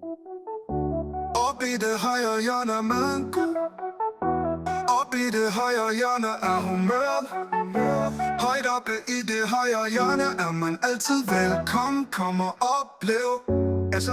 Oppe i det højre hjørne er maden god. Oppe i det højre hjørne er humøret. Højt oppe i det højre hjørne er man altid velkommen. Kom og oplev. Altså.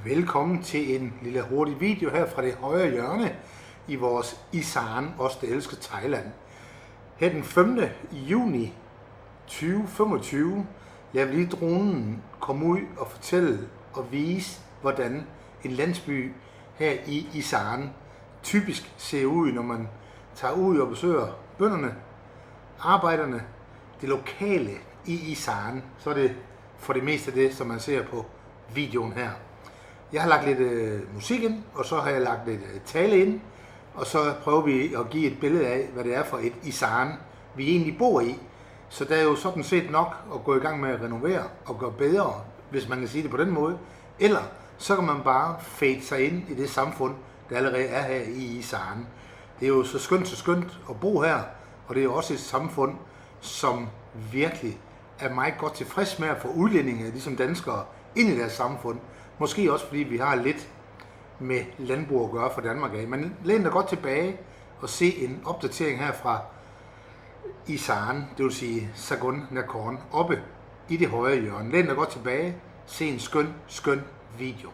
Velkommen til en lille hurtig video her fra det højre hjørne i vores Isaan, også det elskede Thailand. Her den 5. juni 2025 lader vi lige dronen komme ud og fortælle og vise, hvordan en landsby her i Isaan typisk ser ud, når man tager ud og besøger bønderne, arbejderne, det lokale i Isaan. Så er det for det meste det, som man ser på videoen her. Jeg har lagt lidt musik ind, og så har jeg lagt lidt tale ind, og så prøver vi at give et billede af, hvad det er for et Isaan, vi egentlig bor i. Så der er jo sådan set nok at gå i gang med at renovere og gøre bedre, hvis man kan sige det på den måde. Eller så kan man bare fade sig ind i det samfund, der allerede er her i Isaan. Det er jo så skønt at bo her, og det er jo også et samfund, som virkelig er meget godt tilfreds med at få udlændinge, ligesom danskere, ind i deres samfund. Måske også fordi vi har lidt med landbrug at gøre for Danmark af. Men læn dig godt tilbage og se en opdatering her fra Isaan, det vil sige Sagun Nakorn, oppe i det højre hjørne. Læn dig godt tilbage, se en skøn video.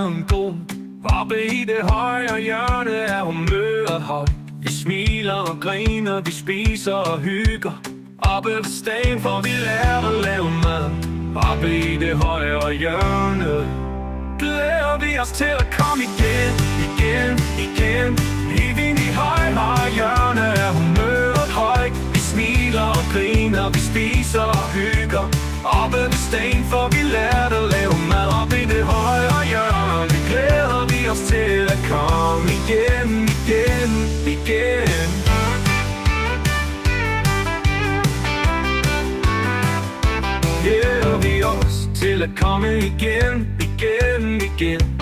maden god. Oppe i det højre hjørne er humøret højt. Vi smiler og griner, vi spiser og hygger. Oppe ved stagen får vi lært at lave mad. Oppe i det højre hjørne glæder vi os til at komme igen, igen, igen. Helt ind i højre hjørne er humøret højt. Vi smiler og griner, vi spiser og hygger. Oppe ved stagen får vi lært at lave mad. Oppe i det højre hjørne glæder vi os til at komme igen, igen, igen. Glæder vi os til at komme igen, igen, igen.